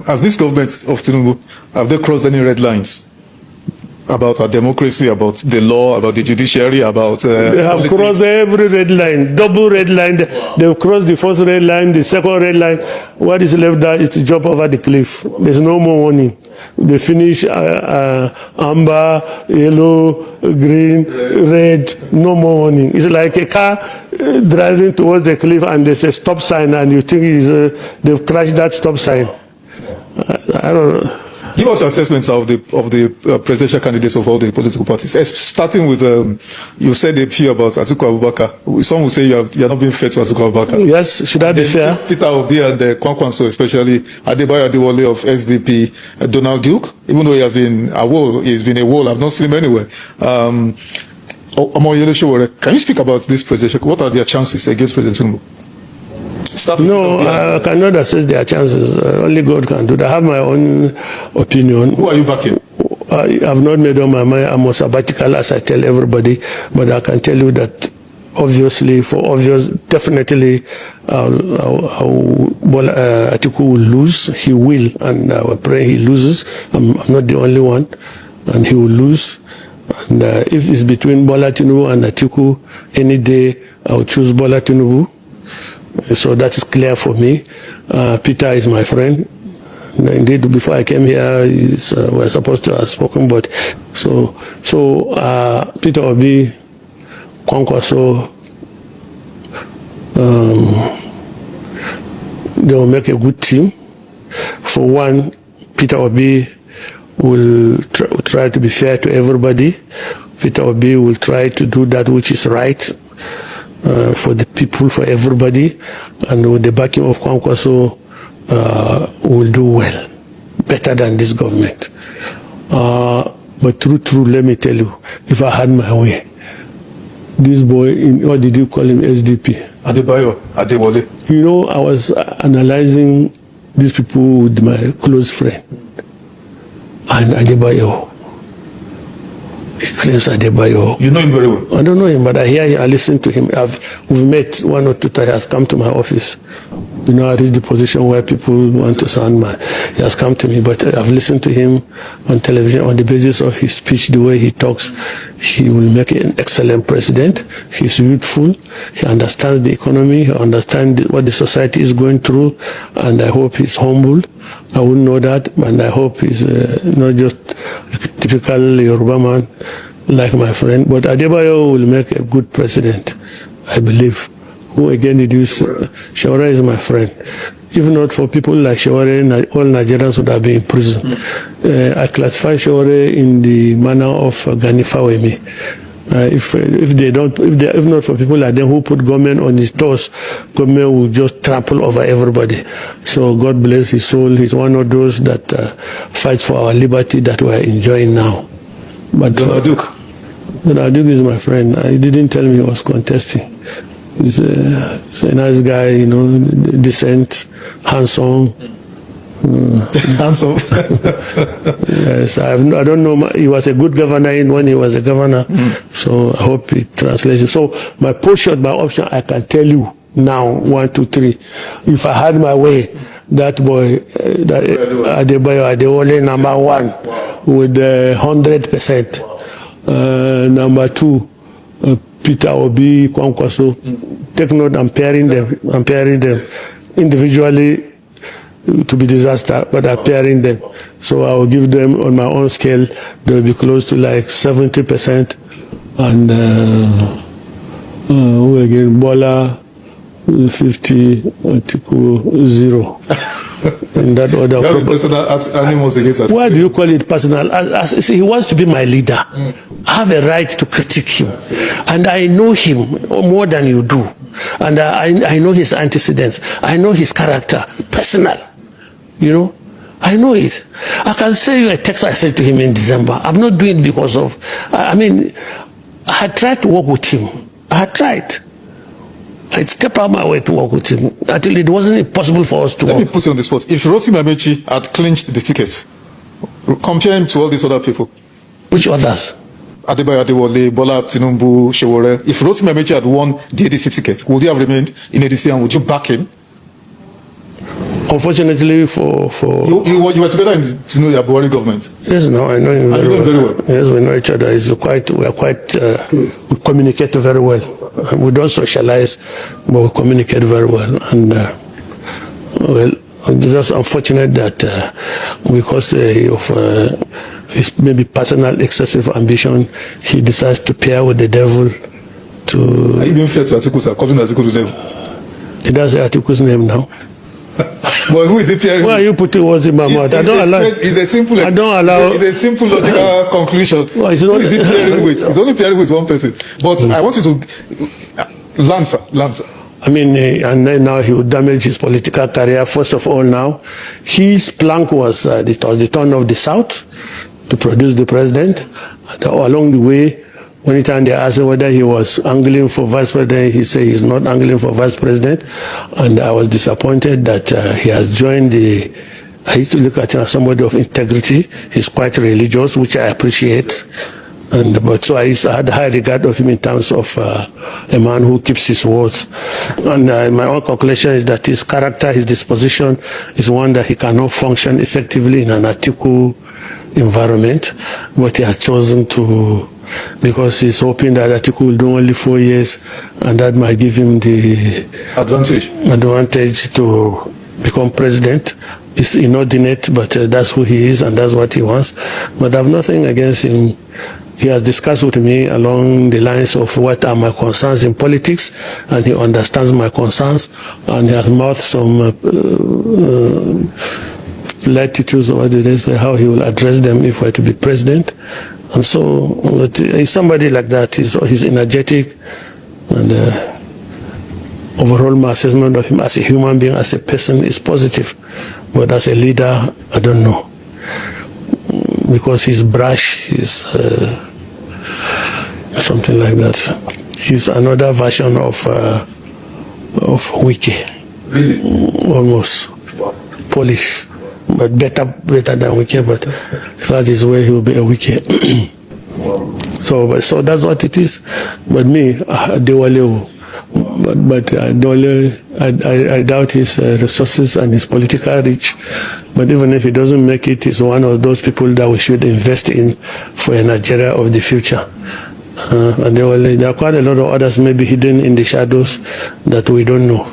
As this government of Tinubu, have they crossed any red lines about our democracy, about the law, about the judiciary, about... they have crossed every red line, double red line. They've crossed the first red line, the second red line. What is left there is to jump over the cliff. There's no more warning. They finish amber, yellow, green, red, no more warning. It's like a car driving towards the cliff and there's a stop sign and you think they've crashed that stop sign. I don't know. Give us your assessments of the presidential candidates of all the political parties. Starting with, you said a few about Atiku Abubakar. Some will say you are not being fair to Atiku Abubakar. Yes, should I be fair? Peter Obi and Kwankwaso, especially Adebayo Adewale of SDP, Donald Duke, even though he has been a wall, I've not seen him anywhere. Can you speak about this presidential? What are their chances against President Tinubu? No, I cannot assess their chances. Only God can do that. I have my own opinion. Who are you backing? I have not made up my mind. I'm on sabbatical, as I tell everybody. But I can tell you that, obviously, definitely, Atiku will lose. He will, and I pray he loses. I'm not the only one, and he will lose. And if it's between Bola Tinubu and Atiku, any day I will choose Bola Tinubu. So that is clear for me. Peter is my friend. Indeed, before I came here, we're supposed to have spoken, but Peter Obi, Kwankwaso, they will make a good team. For one, Peter Obi will try to be fair to everybody. Peter Obi will try to do that which is right. For the people, for everybody, and with the backing of Kwankwaso, will do well, better than this government. But true, let me tell you, if I had my way, this boy, what did you call him, SDP? Adebayo Adewale. You know, I was analyzing these people with my close friend, and Adebayo. He claims Adebayo. You know him very well? I don't know him, but I hear him, I listen to him. We've met one or two times. He has come to my office. You know, I reached the position where people want to sound mad. He has come to me, but I've listened to him on television on the basis of his speech, the way he talks. He will make an excellent president. He's youthful. He understands the economy. He understands what the society is going through. And I hope he's humble. I wouldn't know that, and I hope he's not just a typical Yoruba man like my friend. But Adebayo will make a good president, I believe. Who again did you say? Shawara is my friend. If not for people like Shawara, all Nigerians would have been in prison. I classify Shawara in the manner of Gani Fawemi. If not for people like them who put government on his toes, government will just trample over everybody. So God bless his soul. He's one of those that fights for our liberty that we are enjoying now. But Donald Duke is my friend. He didn't tell me he was contesting. He's a nice guy, you know, decent, handsome. Handsome. Yes, I don't know. He was a good governor when he was a governor, so I hope it translates. So my post-shot, my option, I can tell you now, 1, 2, 3. If I had my way, that boy, Adebayo Adewale, number 1, with 100%. Number 2, Peter Obi, Kwankwaso. Take note, I'm pairing them individually to be disaster, but I'm pairing them. So I will give them on my own scale. They will be close to like 70%, and who again? Bola 50, Atiku 0. In that order. Personal animals against us. Why do you call it personal? He wants to be my leader. I have a right to critique him, and I know him more than you do, and I know his antecedents. I know his character, personal. You know, I know it. I can say you a text I said to him in December. I'm not doing it because of. I mean, I had tried to work with him. I had tried. I stepped out my way to work with him until it wasn't possible for us to work. Let me put you on the spot. If Rotimi Amechi had clinched the ticket, compare him to all these other people. Which others? Adebayo Adewale, Bola Tinubu, Shewore. If Rotimi Amechi had won the ADC ticket, would he have remained in ADC and would you back him? Unfortunately for You were together in the Buhari government. yes, no, I know him very well. very well. Yes, we know each other. We communicate very well. We don't socialize, but we communicate very well. And well, it's just unfortunate that because of his maybe personal excessive ambition, he decides to pair with the devil. Are you being fair to Atiku, sir? Calling Atiku to the devil? He does say Atiku's name now. But who is he pairing? Why are you putting words in my mouth? I don't allow. It's a simple. I don't allow. It's a simple logical conclusion. Well, who is he pairing with? He's only pairing with one person. But I want you to Lancer. I mean, and then now he would damage his political career. First of all, now his plank was it was the turn of the South to produce the president. And along the way, anytime they asked him whether he was angling for vice president, he said he's not angling for vice president. And I was disappointed that he has joined the. I used to look at him as somebody of integrity. He's quite religious, which I appreciate. But so I had high regard of him in terms of a man who keeps his words. And my own conclusion is that his character, his disposition is one that he cannot function effectively in an Atiku environment. But he has chosen to, because he's hoping that Atiku will do only 4 years, and that might give him the advantage to become president. It's inordinate, but that's who he is and that's what he wants. But I have nothing against him. He has discussed with me along the lines of what are my concerns in politics, and he understands my concerns, and he has mouthed some platitudes over the days how he will address them if we're to be president. And so he's somebody like that. He's energetic, and overall my assessment of him as a human being, as a person, is positive. But as a leader, I don't know. Because he's brash, he's something like that. He's another version of Wiki. Really? Almost. Polish. But better than Wiki, but if that is where he will be a Wiki. So that's what it is. But me, Adewale, but I doubt his resources and his political reach. But even if he doesn't make it, he's one of those people that we should invest in for a Nigeria of the future. And there are quite a lot of others maybe hidden in the shadows that we don't know.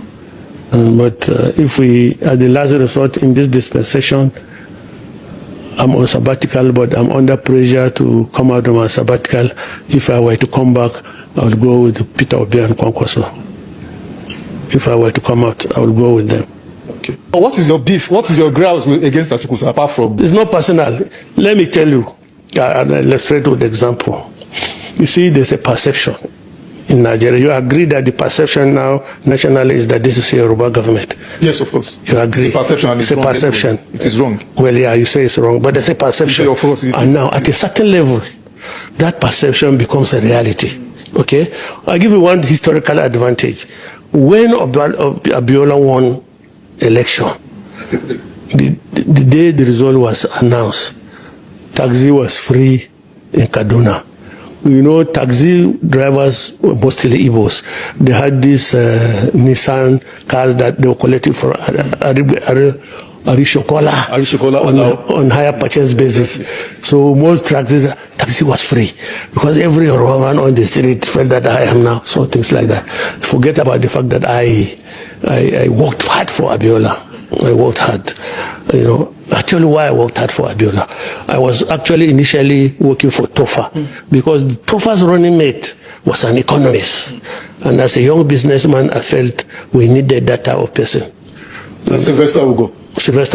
But if we, at the last resort in this dispensation, I'm on sabbatical, but I'm under pressure to come out of my sabbatical. If I were to come back, I would go with Peter Obi and Kwankwaso. If I were to come out, I would go with them. Okay. What is your beef? What is your grouse against Atiku, apart from? It's not personal. Let me tell you, let's start with the example. You see, there's a perception in Nigeria. You agree that the perception now nationally is that this is a Yoruba government? Yes, of course. You agree? It's a perception. And it's a perception. It is wrong. Well, yeah, you say it's wrong, but it's a perception. Of course it is. And now, at a certain level, that perception becomes a reality. Okay? I'll give you one historical advantage. When Abiola won election, the day the result was announced, taxi was free in Kaduna. You know, taxi drivers were mostly Igbos. They had these Nissan cars that they were collecting for Arishokola on higher purchase basis. So most taxi was free because every Roman on the street felt that I am now. So things like that. Forget about the fact that I worked hard for Abiola. I worked hard. You know, I'll tell you why I worked hard for Abiola. I was actually initially working for Tofa because Tofa's running mate was an economist. And as a young businessman, I felt we needed that type of person. Sylvester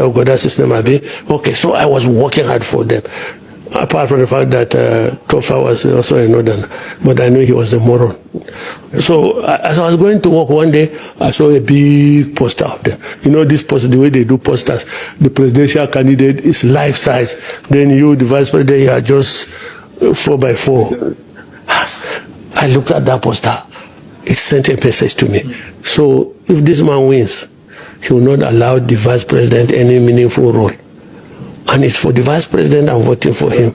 Ugo, that's his name, Abi. Okay, so I was working hard for them. Apart from the fact that Tofa was also a northern, but I knew he was a moron. So as I was going to work one day, I saw a big poster of them. You know this poster, the way they do posters, the presidential candidate is life size. Then you, the vice president, you are just 4x4. I looked at that poster. It sent a message to me. So if this man wins, he will not allow the vice president any meaningful role. And it's for the vice president I'm voting for him.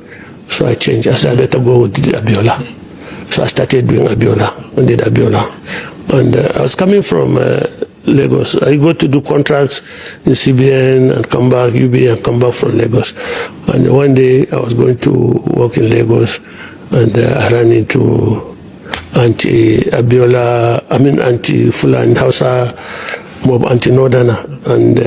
So I changed. I said I better go with Abiola. So I started doing Abiola and did Abiola. And I was coming from Lagos. I go to do contracts in CBN and come back, UBA, and come back from Lagos. And one day I was going to work in Lagos, and I ran into anti-Fulani Hausa mob, anti-Northerner, and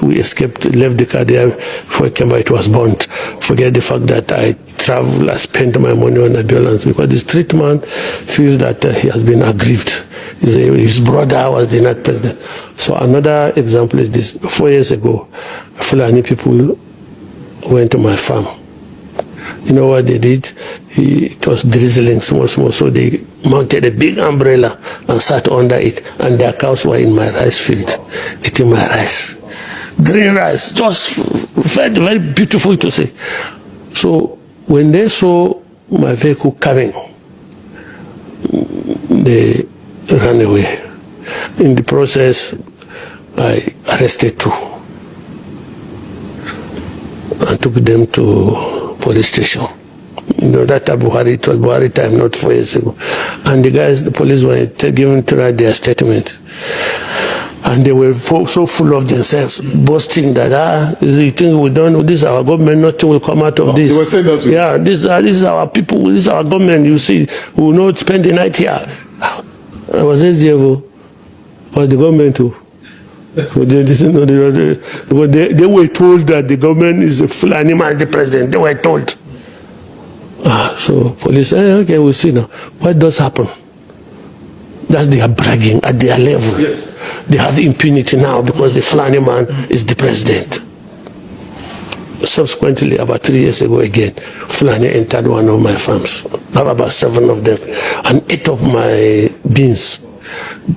we escaped, left the car there. Before I came back, it was burnt. Forget the fact that I travel, I spent my money on ambulance, because the street man feels that he has been aggrieved. His brother was the next president. So another example is this. 4 years ago, Fulani people went to my farm. You know what they did? It was drizzling small, so they mounted a big umbrella and sat under it, and their cows were in my rice field, eating my rice. Green rice, just very, very beautiful to see. So when they saw my vehicle coming, they ran away. In the process, I arrested 2 and took them to police station. You know, that Buhari, it was Buhari time, not 4 years ago. And the police were given to write their statement. And they were so full of themselves, boasting that, you think we don't, this is our government, nothing will come out of this. They were saying that too. Yeah, this is our people, this is our government, you see, we will not spend the night here. I was AGF, was the government too. So they were told that the government is a full animal, the president. They were told. So police say, okay, we'll see now. What does happen? That's they are bragging at their level. Yes. They have impunity now because the Fulani man is the president. Subsequently, about 3 years ago again, Fulani entered one of my farms. I have about 7 of them, and ate up my beans.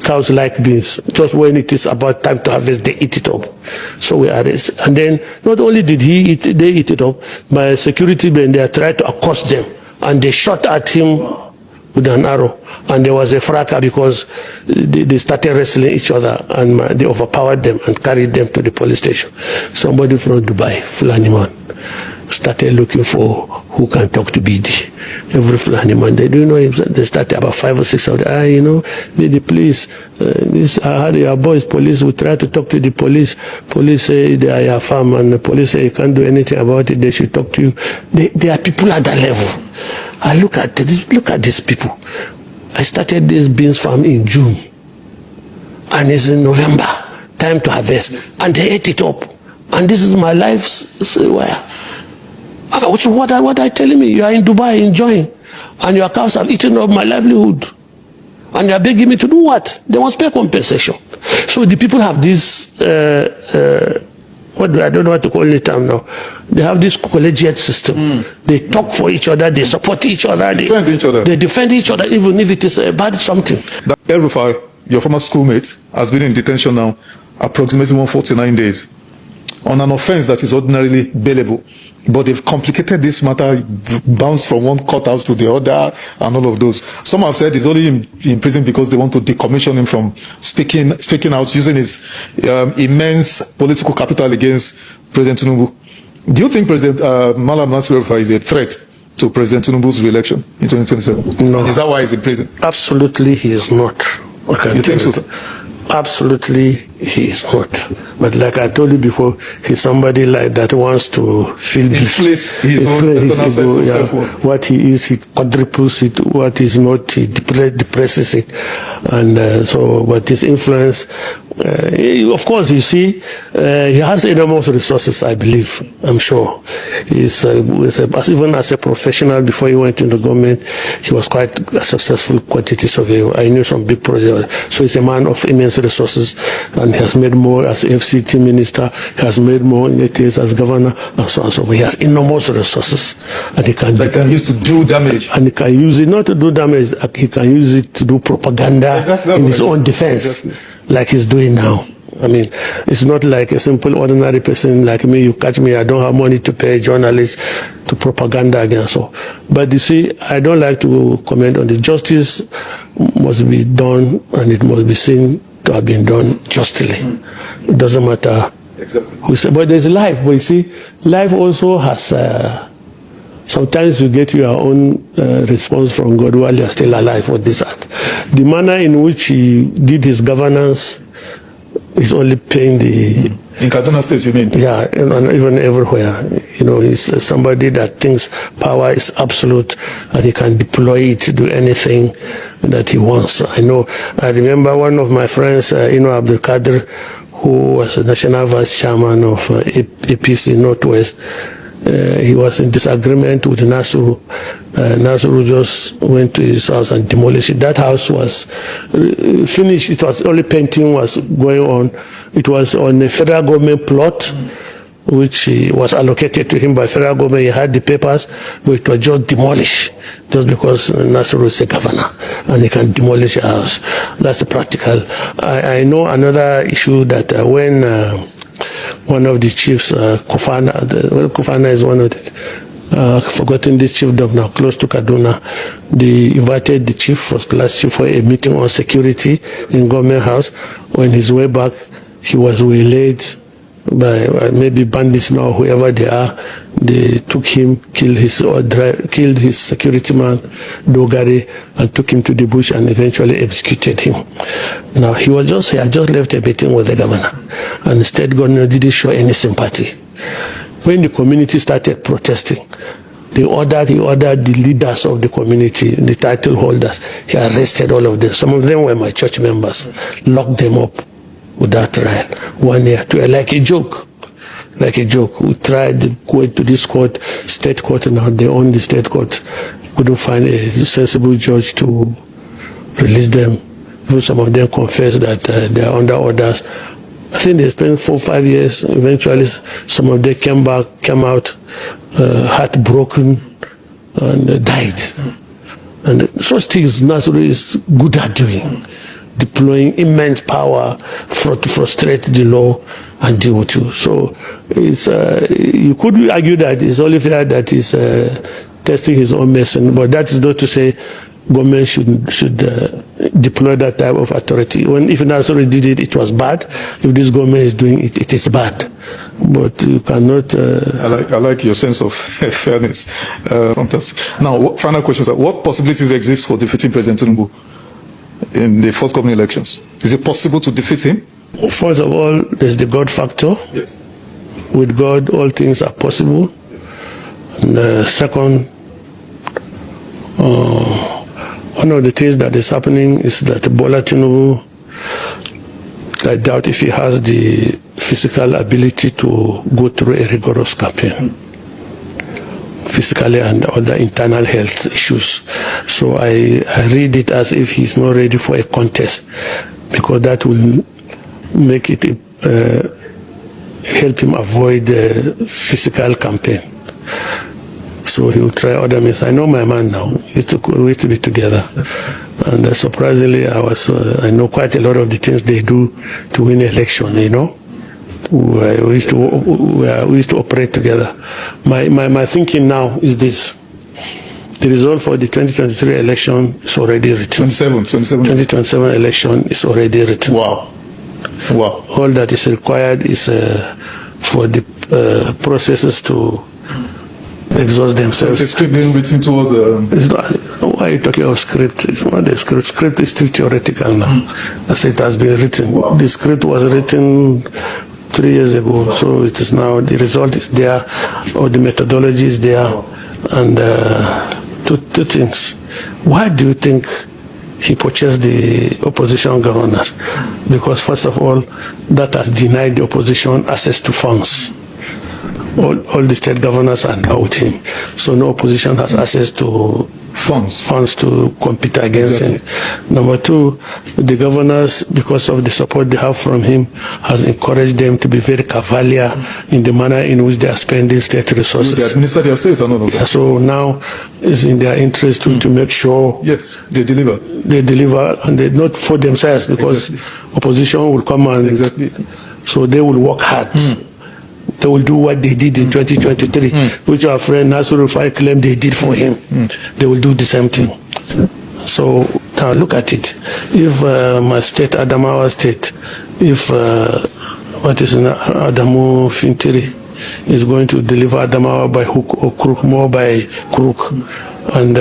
Cows like beans. Just when it is about time to harvest, they eat it up. So we arrest. And then not only did they eat it up, my security men, they tried to accost them, and they shot at him with an arrow. And there was a fracas because they started wrestling each other, and they overpowered them and carried them to the police station. Somebody from Dubai, Fulani man, started looking for who can talk to BD. Every Fulani man, they do know him. They started about 5 or 6 of them. You know, BD, please. I had your boys, police, we try to talk to the police. Police say they are your farm, and the police say you can't do anything about it. They should talk to you. They are people at that level. I look at these people. I started this beans farm in June, and it's in November, time to harvest, and they ate it up. And this is my life's where. What are you telling me? You are in Dubai enjoying, and your cows have eaten up my livelihood, and you are begging me to do what? They must pay compensation. So the people have this. I don't know what to call it now. They have this collegiate system. They talk for each other. They support each other. They defend each other, even if it is a bad something. El Rufai, your former schoolmate, has been in detention now approximately 149 days on an offense that is ordinarily bailable. But they've complicated this matter, bounced from one courthouse to the other, and all of those. Some have said he's only in prison because they want to decommission him from speaking out, using his immense political capital against President Tinubu. Do you think President Malam Nasir El-Rufai is a threat to President Tinubu's re-election in 2027? No. Is that why he's in prison? Absolutely, he is not. You think so, sir? Absolutely, he is not. But like I told you before, he's somebody like that wants to feel inflates his own self-worth. What he is, he quadruples it. What is not, he depresses it. And but his influence, of course, you see, he has enormous resources, I believe, I'm sure. Even as a professional, before he went into government, he was quite a successful quantity surveyor. I knew some big projects. So he's a man of immense resources, and he has made more as FCT minister, he has made more in 8 years as governor, and so on and so forth. He has enormous resources, and he can use to do damage. And he can use it not to do damage, he can use it to do propaganda in his own defense, like he's doing now. I mean, it's not like a simple ordinary person like me. You catch me, I don't have money to pay journalists to propaganda against. So, but you see, I don't like to comment on the justice must be done, and it must be seen to have been done justly. It doesn't matter who say, but there's life. But you see, life also has. Sometimes you get your own response from God while you're still alive for this act. The manner in which he did his governance He's only paying the... In Kaduna State, you mean? Yeah, and even everywhere. You know, he's somebody that thinks power is absolute and he can deploy it to do anything that he wants. I remember one of my friends, Abdul Kadir, who was a national vice chairman of APC Northwest. He was in disagreement with Nasiru. Nasiru just went to his house and demolished it. That house was finished. It was only painting was going on. It was on a federal government plot, which was allocated to him by federal government. He had the papers, but it was just demolished, just because Nasiru is a governor and he can demolish a house. That's practical. I know another issue that when one of the chiefs, Kufana is one of the, forgotten this chiefdom now, close to Kaduna. They invited the chief, first class chief, for a meeting on security in government house. On his way back, he was waylaid by maybe bandits now, whoever they are. They took him, killed his security man, Dogari, and took him to the bush and eventually executed him. Now, he had just left a meeting with the governor, and the state governor didn't show any sympathy. When the community started protesting, he ordered the leaders of the community, the title holders. He arrested all of them. Some of them were my church members, locked them up without trial, 1 year, like a joke. Like a joke. We tried going to this court, state court, now they own the state court. Couldn't find a sensible judge to release them. Some of them confessed that they are under orders. I think they spent 4 or 5 years. Eventually, some of them came out, heartbroken, and died. And such things Nasiru is good at doing, deploying immense power to frustrate the law and deal with you. So it's you could argue that it's only fair that he's testing his own medicine, but that is not to say government should deploy that type of authority. If Nasiru did it, it was bad. If this government is doing it, it is bad. But you cannot... I like your sense of fairness. Fantastic. Now, final question, sir. What possibilities exist for defeating President Tinubu in the forthcoming elections? Is it possible to defeat him? First of all, there's the God factor. Yes. With God, all things are possible. And second, one of the things that is happening is that Bola Tinubu, I doubt if he has the physical ability to go through a rigorous campaign, physically and other internal health issues. So I read it as if he's not ready for a contest, because that will make it help him avoid the physical campaign. So he will try other means. I know my man now. We used to be together. And surprisingly, I know quite a lot of the things they do to win election, you know. We used to operate together. My thinking now is this. The result for the 2023 election is already written. 2027 election is already written. Wow. All that is required is for the processes to exhaust themselves. There's a script being written towards... Why are you talking of script? It's not a script. Script is still theoretical now. As it has been written. Wow. The script was written 3 years ago, so it is now, the result is there, or the methodology is there, and two things. Why do you think he purchased the opposition governors? Because first of all, that has denied the opposition access to funds. All the state governors are now with him, so no opposition has access to funds to compete against him. Number two, the governors, because of the support they have from him, has encouraged them to be very cavalier in the manner in which they are spending state resources. They administer their states, I don't know. Yeah, so now it's in their interest to make sure they deliver. They deliver, and they not for themselves, because opposition will come and so they will work hard. They will do what they did in 2023, which our friend Nasiru Rufai claimed they did for him. They will do the same thing. So now look at it. If my state, Adamawa State, if Adamu Fintiri is going to deliver Adamawa by hook or crook, more by crook, and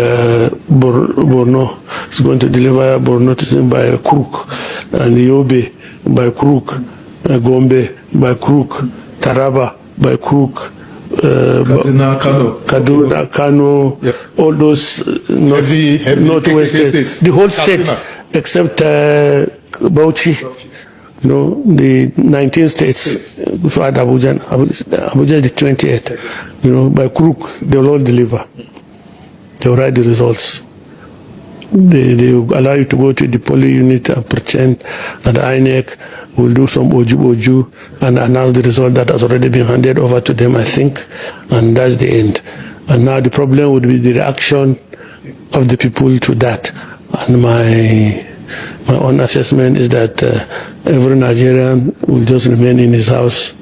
Borno is going to deliver Borno by crook, and Yobe by crook, Gombe by crook, Taraba by crook, Kaduna, Kano, Yep. all those Heavy northwest KKK states, states. the whole state, Katsina. except Bauchi. You know, the 19 states, before Abuja is the 28th. You know, by crook, they will all deliver. They will write the results. They will allow you to go to the polling unit and pretend that INEC will do some oju and announce the result that has already been handed over to them, I think, and that's the end. And now the problem would be the reaction of the people to that. And my own assessment is that every Nigerian will just remain in his house,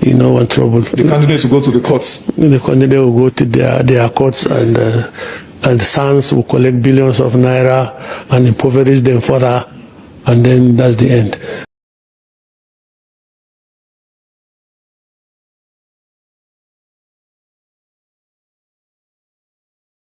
in no one trouble. The candidates will go to the courts. The candidate will go to their courts, and sons will collect billions of naira and impoverish them further, and then that's the end.